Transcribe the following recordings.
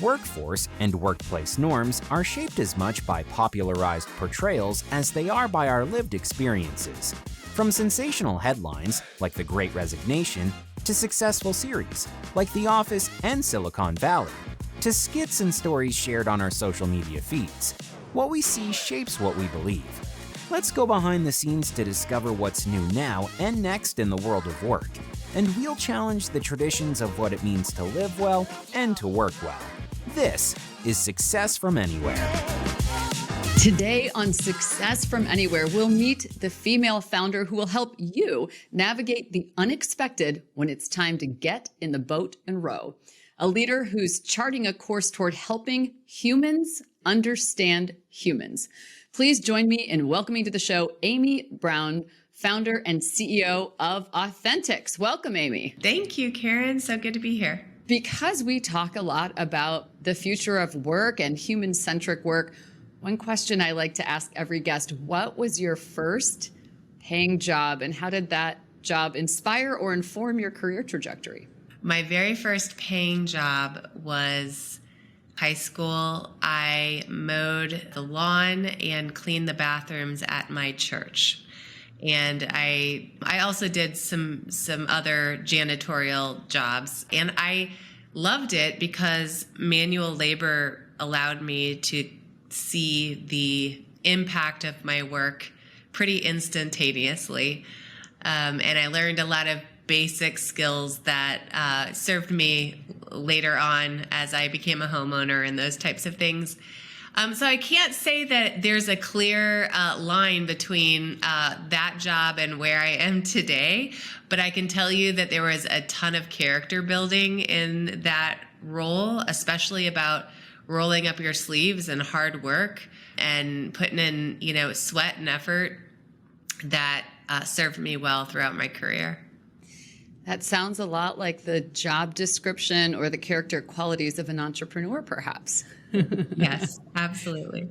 Workforce, and workplace norms are shaped as much by popularized portrayals as they are by our lived experiences. From sensational headlines, like The Great Resignation, to successful series, like The Office and Silicon Valley, to skits and stories shared on our social media feeds. What we see shapes what we believe. Let's go behind the scenes to discover what's new now and next in the world of work. And we'll challenge the traditions of what it means to live well and to work well. This is Success from Anywhere. Today on Success from Anywhere, we'll meet the female founder who will help you navigate the unexpected when it's time to get in the boat and row. A leader who's charting a course toward helping humans understand humans. Please join me in welcoming to the show Amy Brown, founder and CEO of AuthentiCX. Welcome, Amy. Thank you, Karen. So good to be here. Because we talk a lot about the future of work and human-centric work, one question I like to ask every guest: what was your first paying job, and how did that job inspire or inform your career trajectory? My very first paying job was high school. I mowed the lawn and cleaned the bathrooms at my church. And I also did some other janitorial jobs. And I loved it because manual labor allowed me to see the impact of my work pretty instantaneously. And I learned a lot of basic skills that served me later on as I became a homeowner and those types of things. So I can't say that there's a clear line between that job and where I am today, but I can tell you that there was a ton of character building in that role, especially about rolling up your sleeves and hard work and putting in, sweat and effort that served me well throughout my career. That sounds a lot like the job description or the character qualities of an entrepreneur, perhaps. Yes, absolutely.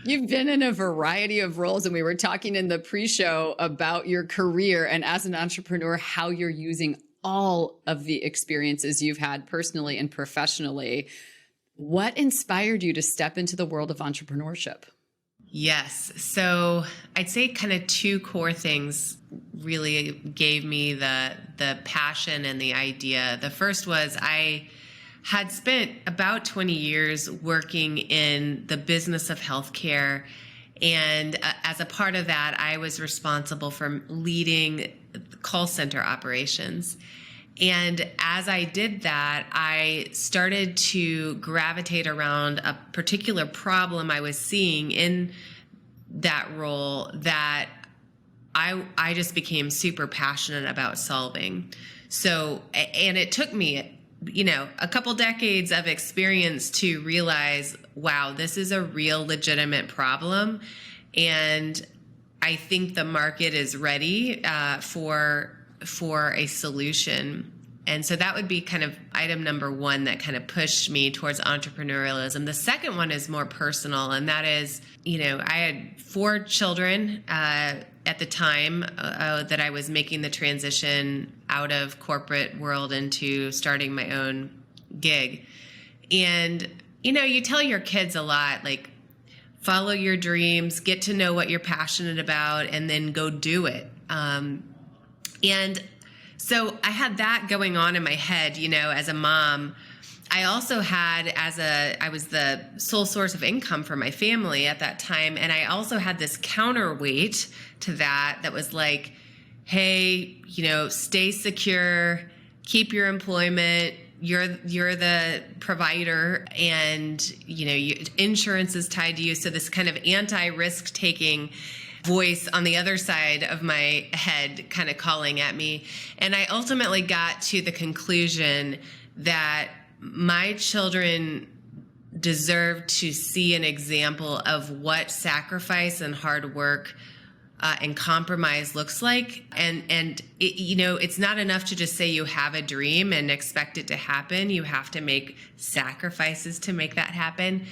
You've been in a variety of roles, and we were talking in the pre-show about your career and as an entrepreneur, how you're using all of the experiences you've had personally and professionally. What inspired you to step into the world of entrepreneurship? Yes. So I'd say kind of two core things really gave me the passion and the idea. The first was I had spent about 20 years working in the business of healthcare. And as a part of that, I was responsible for leading call center operations. And as I did that, I started to gravitate around a particular problem I was seeing in that role that I just became super passionate about solving. So, and it took me, a couple decades of experience to realize, wow, this is a real legitimate problem. And I think the market is ready for a solution. And so that would be kind of item number one that kind of pushed me towards entrepreneurialism. The second one is more personal, and that is, I had 4 children at the time that I was making the transition out of corporate world into starting my own gig. And, you tell your kids a lot, like, follow your dreams, get to know what you're passionate about, and then go do it. And so I had that going on in my head, as a mom. I also had, I was the sole source of income for my family at that time. And I also had this counterweight to that was like, hey, stay secure, keep your employment. You're the provider, and, insurance is tied to you. So this kind of anti-risk taking voice on the other side of my head kind of calling at me. And I ultimately got to the conclusion that my children deserve to see an example of what sacrifice and hard work and compromise looks like. And it's not enough to just say you have a dream and expect it to happen. You have to make sacrifices to make that happen.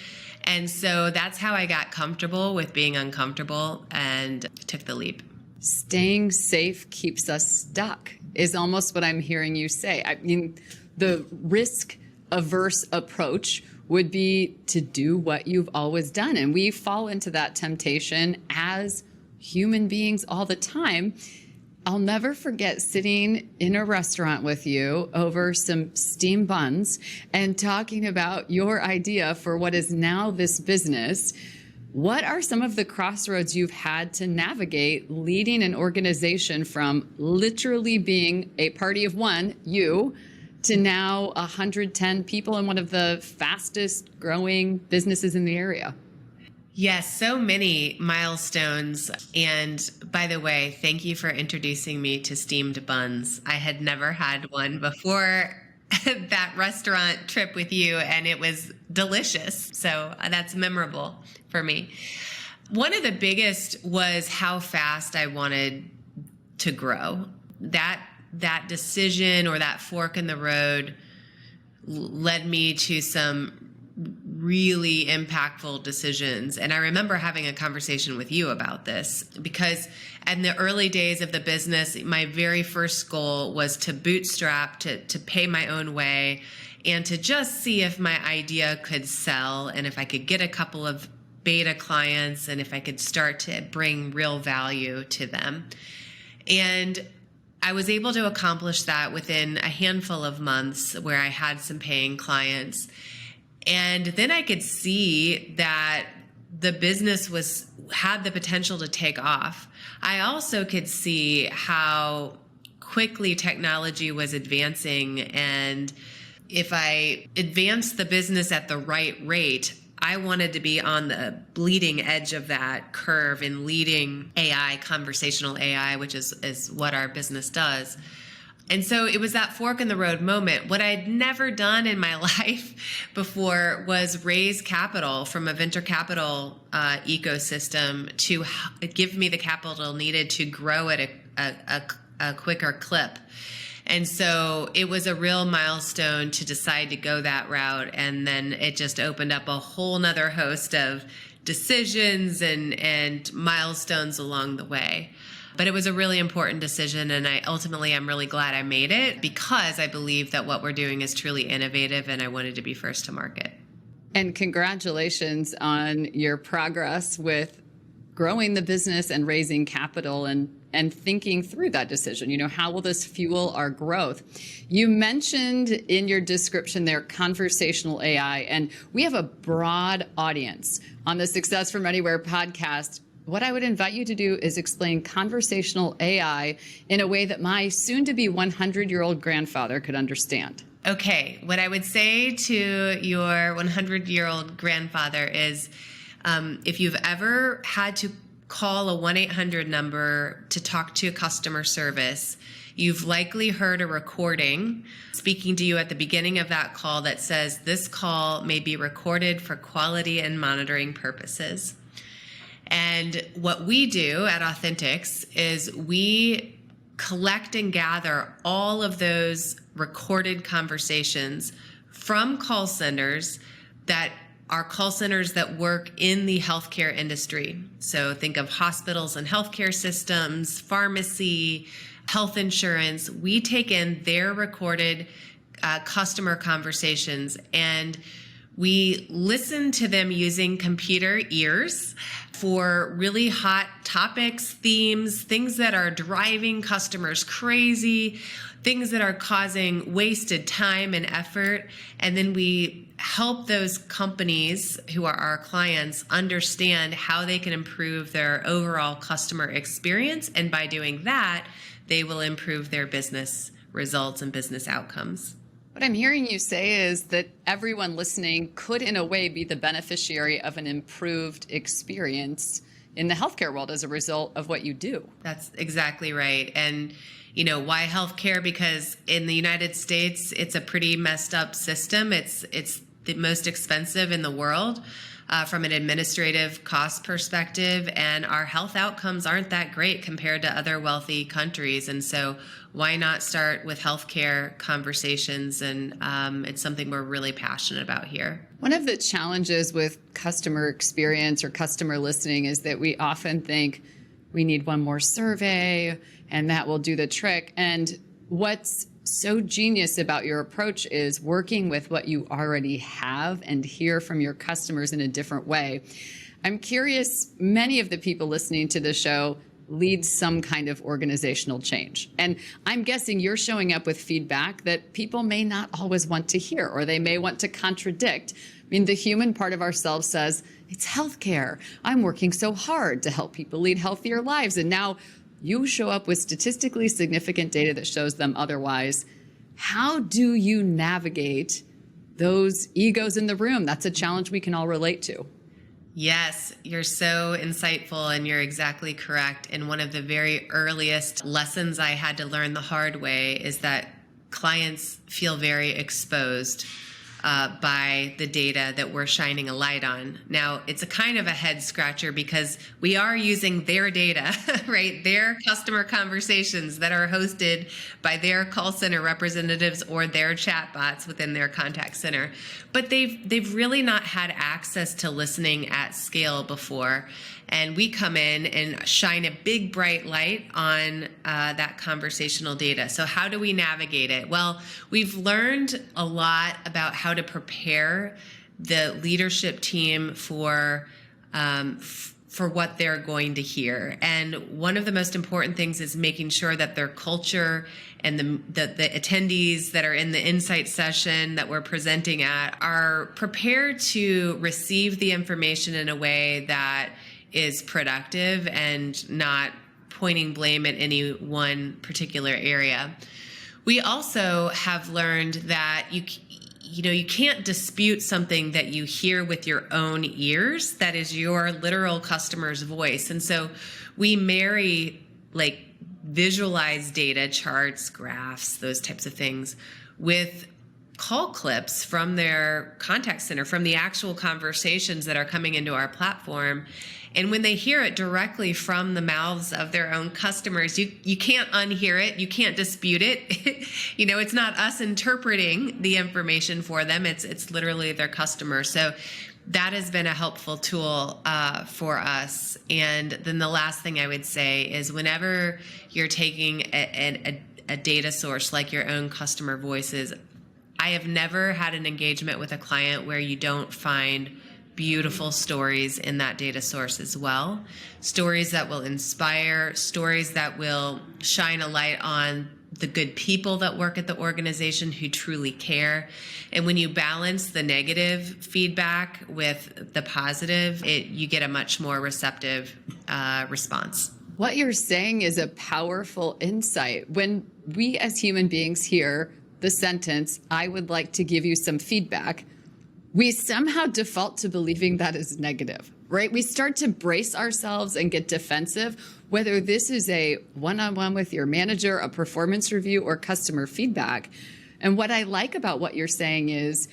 And so that's how I got comfortable with being uncomfortable and took the leap. Staying safe keeps us stuck is almost what I'm hearing you say. I mean, the risk averse approach would be to do what you've always done. And we fall into that temptation as human beings all the time. I'll never forget sitting in a restaurant with you over some steamed buns and talking about your idea for what is now this business. What are some of the crossroads you've had to navigate leading an organization from literally being a party of one, you, to now 110 people and one of the fastest growing businesses in the area? Yes, so many milestones. And by the way, thank you for introducing me to steamed buns. I had never had one before that restaurant trip with you, and it was delicious. So that's memorable for me. One of the biggest was how fast I wanted to grow. That decision, or that fork in the road, led me to some really impactful decisions. And I remember having a conversation with you about this, because in the early days of the business, my very first goal was to bootstrap, to pay my own way, and to just see if my idea could sell, and if I could get a couple of beta clients, and if I could start to bring real value to them. And I was able to accomplish that within a handful of months, where I had some paying clients. And then I could see that the business had the potential to take off. I also could see how quickly technology was advancing, and if I advanced the business at the right rate, I wanted to be on the bleeding edge of that curve in leading AI, conversational AI, which is what our business does. And so it was that fork in the road moment. What I'd never done in my life before was raise capital from a venture capital ecosystem to give me the capital needed to grow at a quicker clip. And so it was a real milestone to decide to go that route. And then it just opened up a whole nother host of decisions and milestones along the way. But it was a really important decision, and I'm really glad I made it, because I believe that what we're doing is truly innovative, and I wanted to be first to market. And congratulations on your progress with growing the business and raising capital and thinking through that decision. You know, how will this fuel our growth? You mentioned in your description there conversational AI, and we have a broad audience on the Success from Anywhere podcast. What I would invite you to do is explain conversational AI in a way that my soon-to-be 100-year-old grandfather could understand. Okay, what I would say to your 100-year-old grandfather is, if you've ever had to call a 1-800 number to talk to customer service, you've likely heard a recording speaking to you at the beginning of that call that says, "This call may be recorded for quality and monitoring purposes." And what we do at AuthentiCX is we collect and gather all of those recorded conversations from call centers that are call centers that work in the healthcare industry. So think of hospitals and healthcare systems, pharmacy, health insurance. We take in their recorded customer conversations, and we listen to them using computer ears for really hot topics, themes, things that are driving customers crazy, things that are causing wasted time and effort. And then we help those companies who are our clients understand how they can improve their overall customer experience. And by doing that, they will improve their business results and business outcomes. What I'm hearing you say is that everyone listening could, in a way, be the beneficiary of an improved experience in the healthcare world as a result of what you do. That's exactly right. And, you know, why healthcare? Because in the United States, it's a pretty messed up system. It's the most expensive in the world from an administrative cost perspective, and our health outcomes aren't that great compared to other wealthy countries. And so why not start with healthcare conversations? And it's something we're really passionate about here. One of the challenges with customer experience or customer listening is that we often think we need one more survey and that will do the trick. And what's so genius about your approach is working with what you already have and hear from your customers in a different way. I'm curious, many of the people listening to the show lead some kind of organizational change. And I'm guessing you're showing up with feedback that people may not always want to hear, or they may want to contradict. I mean, the human part of ourselves says, it's healthcare. I'm working so hard to help people lead healthier lives. And now you show up with statistically significant data that shows them otherwise. How do you navigate those egos in the room? That's a challenge we can all relate to. Yes, you're so insightful, and you're exactly correct. And one of the very earliest lessons I had to learn the hard way is that clients feel very exposed by the data that we're shining a light on. Now, it's a kind of a head scratcher because we are using their data, right? Their customer conversations that are hosted by their call center representatives or their chatbots within their contact center. But they've really not had access to listening at scale before. And we come in and shine a big bright light on that conversational data. So how do we navigate it? Well, we've learned a lot about how to prepare the leadership team for what they're going to hear. And one of the most important things is making sure that their culture and the attendees that are in the insight session that we're presenting at are prepared to receive the information in a way that is productive and not pointing blame at any one particular area. We also have learned that you can't dispute something that you hear with your own ears. That is your literal customer's voice. And so we marry like visualized data, charts, graphs, those types of things with call clips from their contact center, from the actual conversations that are coming into our platform. And when they hear it directly from the mouths of their own customers, you can't unhear it. You can't dispute it. It's not us interpreting the information for them. It's literally their customer. So that has been a helpful tool for us. And then the last thing I would say is whenever you're taking a data source like your own customer voices, I have never had an engagement with a client where you don't find beautiful stories in that data source as well. Stories that will inspire, stories that will shine a light on the good people that work at the organization who truly care. And when you balance the negative feedback with the positive, you get a much more receptive response. What you're saying is a powerful insight. When we as human beings hear the sentence, I would like to give you some feedback, we somehow default to believing that is negative, right? We start to brace ourselves and get defensive, whether this is a one-on-one with your manager, a performance review, or customer feedback. And what I like about what you're saying is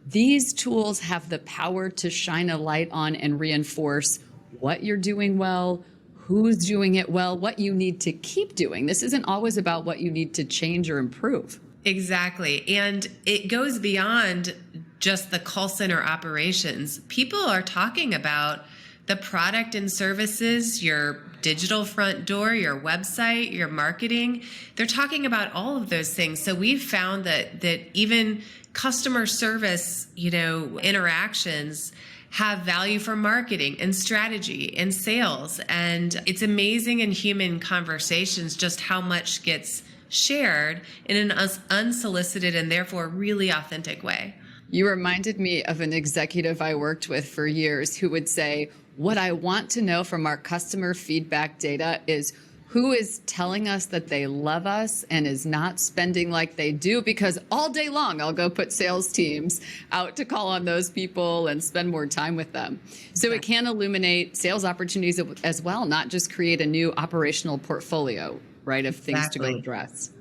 these tools have the power to shine a light on and reinforce what you're doing well, who's doing it well, what you need to keep doing. This isn't always about what you need to change or improve. Exactly. And it goes beyond just the call center operations. People are talking about the product and services, your digital front door, your website, your marketing. They're talking about all of those things. So we've found that even customer service, interactions have value for marketing and strategy and sales. And it's amazing in human conversations just how much gets shared in an unsolicited and therefore really authentic way. You reminded me of an executive I worked with for years who would say, what I want to know from our customer feedback data is who is telling us that they love us and is not spending like they do, because all day long I'll go put sales teams out to call on those people and spend more time with them. So it can illuminate sales opportunities as well, not just create a new operational portfolio, right, of things to go address.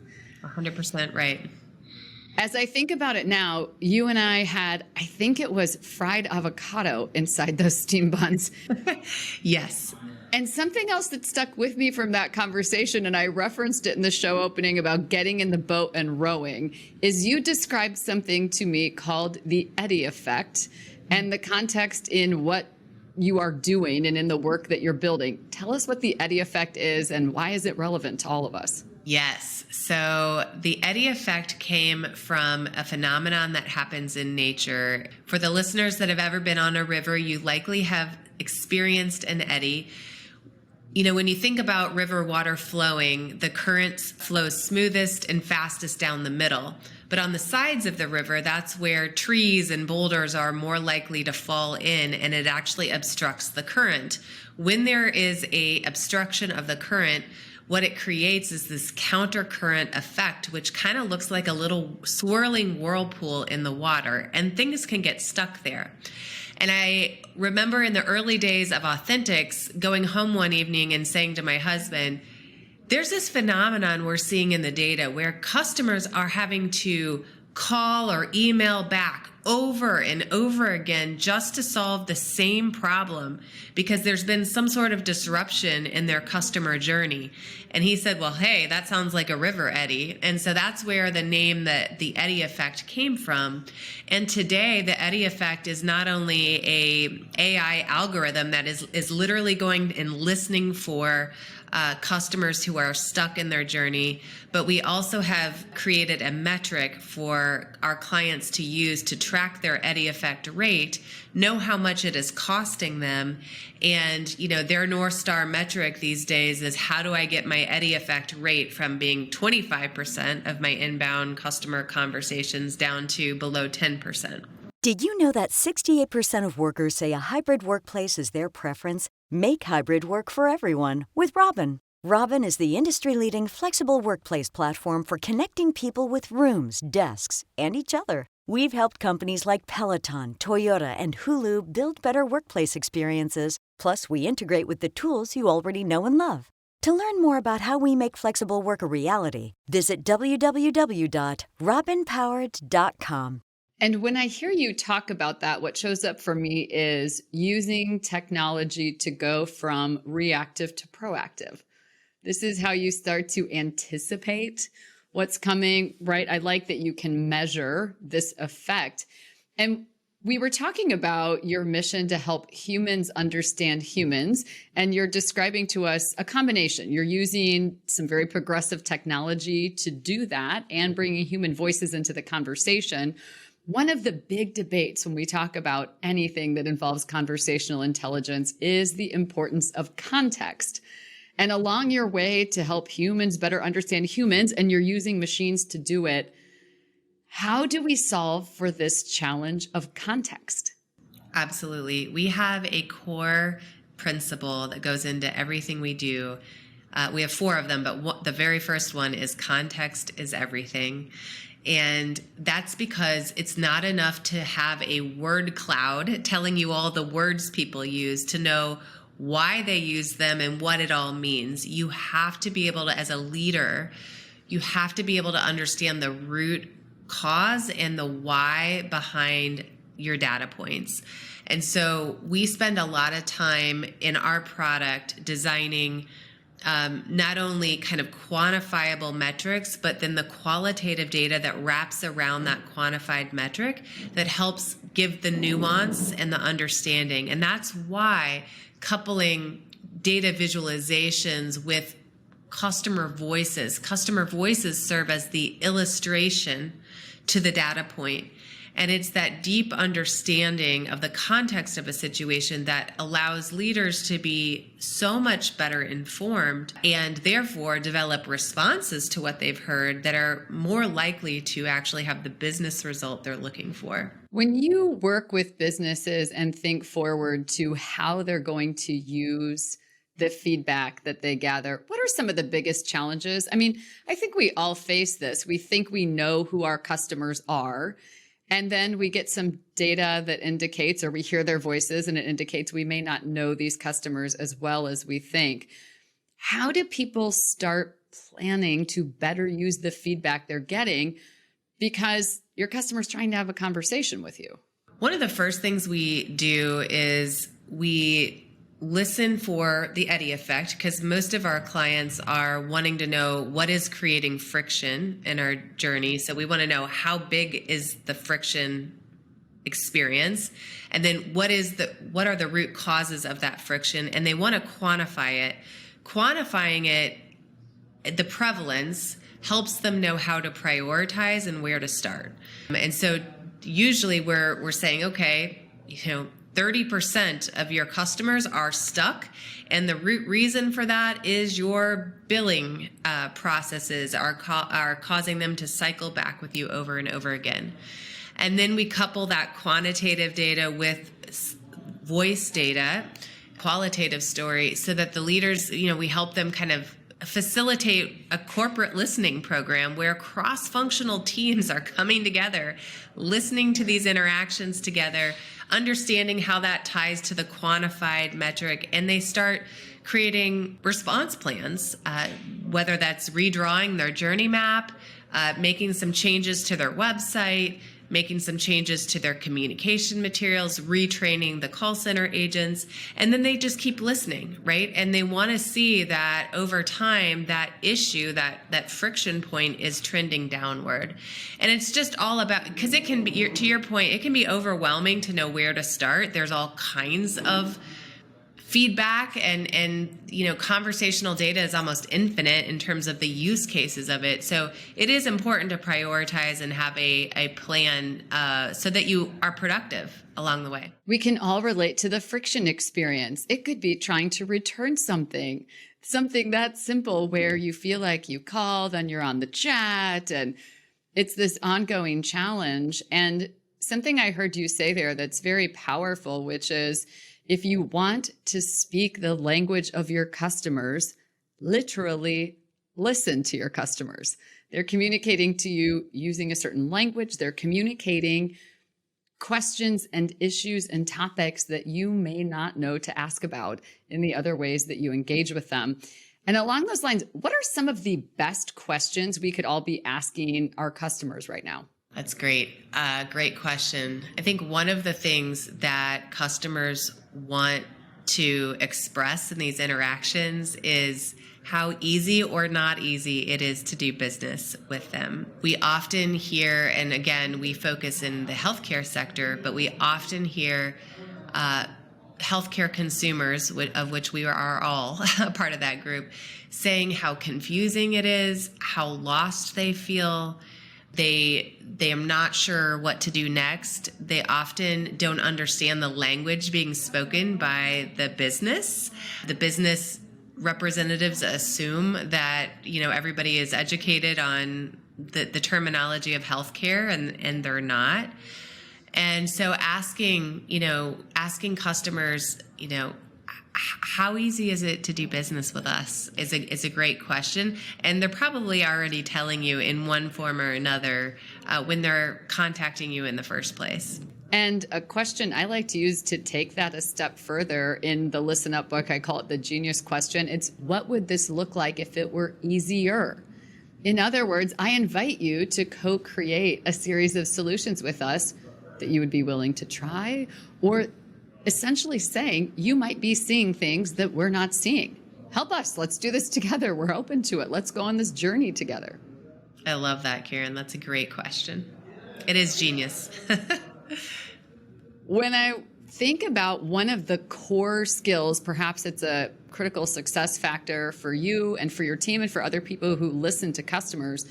100% right. As I think about it now, you and I had, I think it was fried avocado inside those steam buns. Yes. And something else that stuck with me from that conversation, and I referenced it in the show opening about getting in the boat and rowing, is you described something to me called the Eddy Effect, and the context in what you are doing and in the work that you're building. Tell us what the Eddy Effect is and why is it relevant to all of us? Yes. So the Eddy Effect came from a phenomenon that happens in nature. For the listeners that have ever been on a river, you likely have experienced an eddy. You know, when you think about river water flowing, the currents flow smoothest and fastest down the middle. But on the sides of the river, that's where trees and boulders are more likely to fall in, and it actually obstructs the current. When there is a obstruction of the current, what it creates is this countercurrent effect, which kind of looks like a little swirling whirlpool in the water, and things can get stuck there. And I remember in the early days of Authentics going home one evening and saying to my husband, there's this phenomenon we're seeing in the data where customers are having to call or email back over and over again just to solve the same problem because there's been some sort of disruption in their customer journey. And he said, well, hey, that sounds like a river eddy. And so that's where the name that the Eddy Effect came from. And today the Eddy Effect is not only a AI algorithm that is literally going and listening for customers who are stuck in their journey, but we also have created a metric for our clients to use to track their Eddy Effect rate, know how much it is costing them, and their North Star metric these days is how do I get my Eddy Effect rate from being 25% of my inbound customer conversations down to below 10%. Did you know that 68% of workers say a hybrid workplace is their preference? Make hybrid work for everyone with Robin. Robin is the industry-leading flexible workplace platform for connecting people with rooms, desks, and each other. We've helped companies like Peloton, Toyota, and Hulu build better workplace experiences. Plus, we integrate with the tools you already know and love. To learn more about how we make flexible work a reality, visit www.robinpowered.com. And when I hear you talk about that, what shows up for me is using technology to go from reactive to proactive. This is how you start to anticipate what's coming, right? I like that you can measure this effect. And we were talking about your mission to help humans understand humans, and you're describing to us a combination. You're using some very progressive technology to do that and bringing human voices into the conversation. One of the big debates when we talk about anything that involves conversational intelligence is the importance of context. And along your way to help humans better understand humans, and you're using machines to do it, how do we solve for this challenge of context? Absolutely. We have a core principle that goes into everything we do. We have 4 of them, but the very first one is context is everything. And that's because it's not enough to have a word cloud telling you all the words people use to know why they use them and what it all means. You have to be able to, as a leader, you have to be able to understand the root cause and the why behind your data points. And so we spend a lot of time in our product designing not only kind of quantifiable metrics, but then the qualitative data that wraps around that quantified metric that helps give the nuance and the understanding. And that's why coupling data visualizations with customer voices serve as the illustration to the data point. And it's that deep understanding of the context of a situation that allows leaders to be so much better informed and therefore develop responses to what they've heard that are more likely to actually have the business result they're looking for. When you work with businesses and think forward to how they're going to use the feedback that they gather, what are some of the biggest challenges? I mean, I think we all face this. We think we know who our customers are. And then we get some data that indicates, or we hear their voices and it indicates we may not know these customers as well as we think. How do people start planning to better use the feedback they're getting? Because your customer's trying to have a conversation with you. One of the first things we do is we listen for the Eddy Effect, because most of our clients are wanting to know what is creating friction in our journey. So we want to know how big is the friction experience, and then what are the root causes of that friction, and they want to quantify it. Quantifying it, the prevalence, helps them know how to prioritize and where to start. And so usually we're saying, okay, 30% of your customers are stuck, and the root reason for that is your billing processes are causing them to cycle back with you over and over again. And then we couple that quantitative data with voice data, qualitative story, so that the leaders, we help them kind of facilitate a corporate listening program where cross-functional teams are coming together, listening to these interactions together, understanding how that ties to the quantified metric, and they start creating response plans, whether that's redrawing their journey map, making some changes to their website, making some changes to their communication materials, retraining the call center agents, and then they just keep listening, right? And they want to see that over time, that issue, that friction point is trending downward. And it's just all about, because it can be, to your point, it can be overwhelming to know where to start. There's all kinds of feedback, and conversational data is almost infinite in terms of the use cases of it. So it is important to prioritize and have a plan so that you are productive along the way. We can all relate to the friction experience. It could be trying to return something that simple where you feel like you call, then you're on the chat, and it's this ongoing challenge. And something I heard you say there that's very powerful, which is, if you want to speak the language of your customers, literally listen to your customers. They're communicating to you using a certain language. They're communicating questions and issues and topics that you may not know to ask about in the other ways that you engage with them. And along those lines, what are some of the best questions we could all be asking our customers right now? That's great. Great question. I think one of the things that customers want to express in these interactions is how easy or not easy it is to do business with them. We often hear, and again, we focus in the healthcare sector, but we often hear healthcare consumers, of which we are all a part of that group, saying how confusing it is, how lost they feel. They are not sure what to do next. They often don't understand the language being spoken by the business. The business representatives assume that everybody is educated on the terminology of healthcare, and they're not. And so asking customers, how easy is it to do business with us is a great question. And they're probably already telling you in one form or another when they're contacting you in the first place. And a question I like to use to take that a step further in the Listen Up book, I call it the genius question. It's, what would this look like if it were easier? In other words, I invite you to co-create a series of solutions with us that you would be willing to try, or essentially saying you might be seeing things that we're not seeing. Help us. Let's do this together. We're open to it. Let's go on this journey together. I love that, Karen. That's a great question. It is genius. When I think about one of the core skills, perhaps it's a critical success factor for you and for your team and for other people who listen to customers,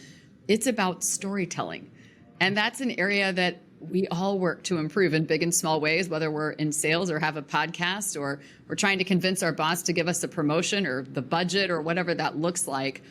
it's about storytelling. And that's an area that we all work to improve in big and small ways, whether we're in sales or have a podcast, or we're trying to convince our boss to give us a promotion or the budget or whatever that looks like.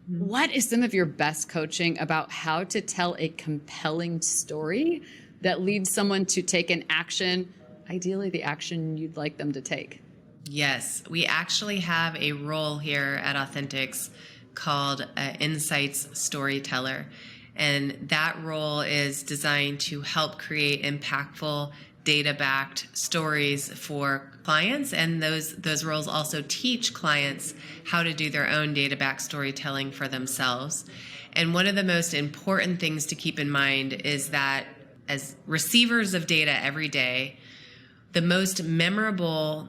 What is some of your best coaching about how to tell a compelling story that leads someone to take an action, ideally the action you'd like them to take? Yes, we actually have a role here at AuthentiCX called Insights Storyteller. And that role is designed to help create impactful data-backed stories for clients. And those roles also teach clients how to do their own data-backed storytelling for themselves. And one of the most important things to keep in mind is that as receivers of data every day, the most memorable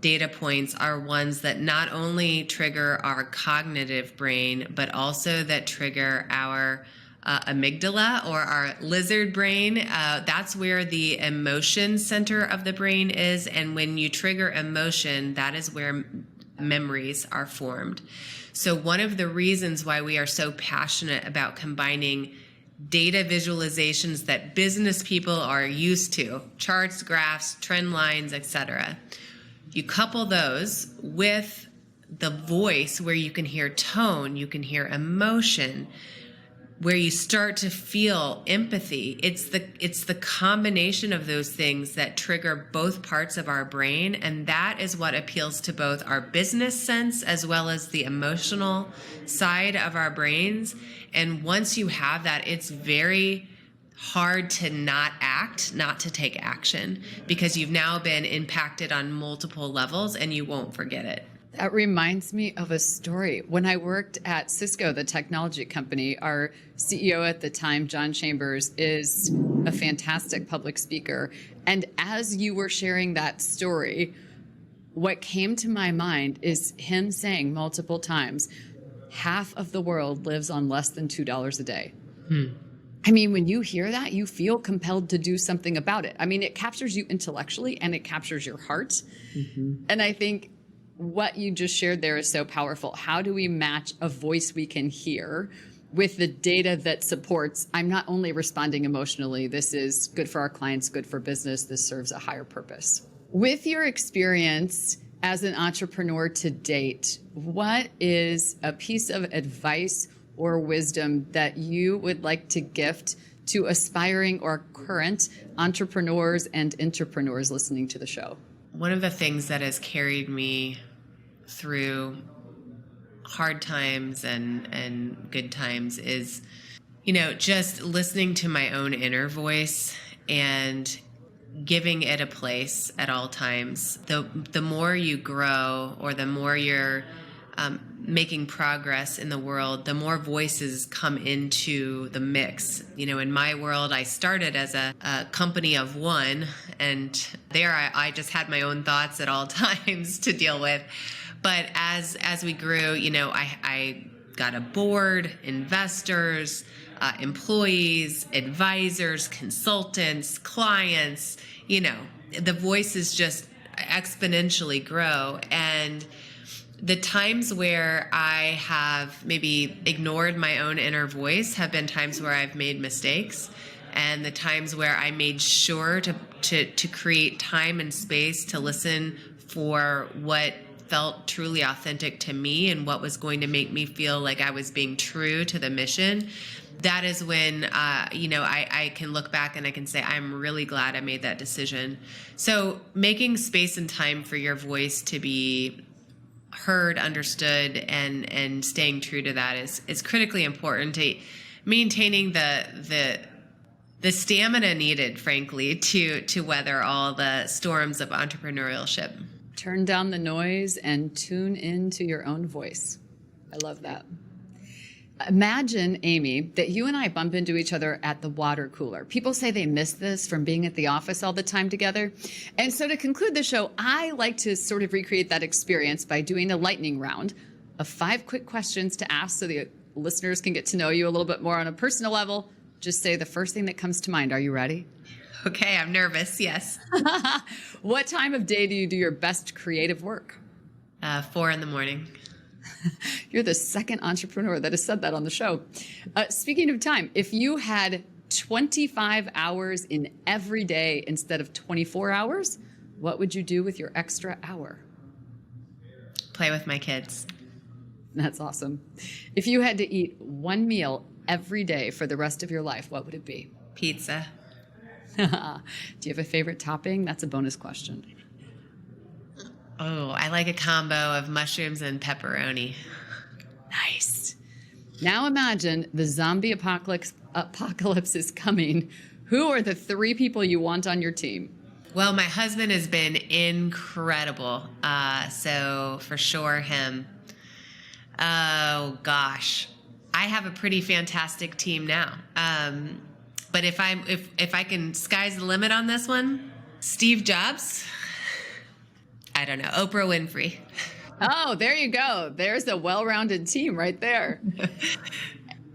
data points are ones that not only trigger our cognitive brain, but also that trigger our amygdala, or our lizard brain. That's where the emotion center of the brain is. And when you trigger emotion, that is where memories are formed. So one of the reasons why we are so passionate about combining data visualizations that business people are used to, charts, graphs, trend lines, etc. You couple those with the voice, where you can hear tone, you can hear emotion, where you start to feel empathy. It's the combination of those things that trigger both parts of our brain, and that is what appeals to both our business sense as well as the emotional side of our brains. And once you have that, it's very hard to not act, not to take action, because you've now been impacted on multiple levels and you won't forget it. That reminds me of a story. When I worked at Cisco, the technology company, our CEO at the time, John Chambers, is a fantastic public speaker. And as you were sharing that story, what came to my mind is him saying multiple times, half of the world lives on less than $2 a day. I mean, when you hear that, you feel compelled to do something about it. I mean, it captures you intellectually and it captures your heart. And I think what you just shared there is so powerful. How do we match a voice we can hear with the data that supports, I'm not only responding emotionally, this is good for our clients, good for business, this serves a higher purpose. With your experience as an entrepreneur to date, what is a piece of advice or wisdom that you would like to gift to aspiring or current entrepreneurs and intrapreneurs listening to the show? One of the things that has carried me through hard times and good times is, just listening to my own inner voice and giving it a place at all times. The more you grow, or the more you're making progress in the world, the more voices come into the mix. In my world, I started as a company of one, and there I just had my own thoughts at all times to deal with. But as we grew, I got a board, investors, employees, advisors, consultants, clients. The voices just exponentially grow. And the times where I have maybe ignored my own inner voice have been times where I've made mistakes, and the times where I made sure to create time and space to listen for what felt truly authentic to me and what was going to make me feel like I was being true to the mission. That is when, I can look back and I can say, I'm really glad I made that decision. So making space and time for your voice to be heard, understood, and staying true to that is critically important to maintaining the stamina needed, frankly, to weather all the storms of entrepreneurship. Turn down the noise and tune into your own voice. I love that. Imagine, Amy, that you and I bump into each other at the water cooler. People say they miss this from being at the office all the time together. And so to conclude the show, I like to sort of recreate that experience by doing a lightning round of 5 quick questions to ask so the listeners can get to know you a little bit more on a personal level. Just say the first thing that comes to mind. Are you ready? Okay, I'm nervous, yes. What time of day do you do your best creative work? 4 a.m. You're the second entrepreneur that has said that on the show. Speaking of time, if you had 25 hours in every day instead of 24 hours, what would you do with your extra hour? Play with my kids. That's awesome. If you had to eat one meal every day for the rest of your life, what would it be? Pizza. Do you have a favorite topping? That's a bonus question. Oh, I like a combo of mushrooms and pepperoni. Nice. Now imagine the zombie apocalypse is coming. Who are the 3 people you want on your team? Well, my husband has been incredible. So for sure him. Oh, gosh. I have a pretty fantastic team now. But if I can, sky's the limit on this one. Steve Jobs. I don't know. Oprah Winfrey. Oh, there you go. There's a well-rounded team right there.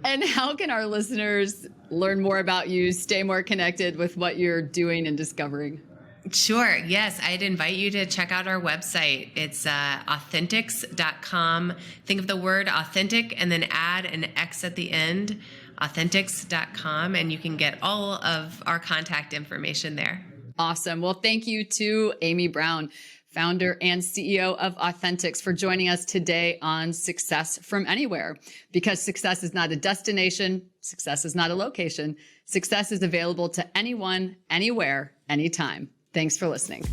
And how can our listeners learn more about you, stay more connected with what you're doing and discovering? Sure. Yes. I'd invite you to check out our website. It's AuthentiCX.com. Think of the word authentic and then add an X at the end, AuthentiCX.com, and you can get all of our contact information there. Awesome. Well, thank you to Amy Brown, founder and CEO of AuthentiCX, for joining us today on Success from Anywhere. Because success is not a destination, success is not a location, success is available to anyone, anywhere, anytime. Thanks for listening.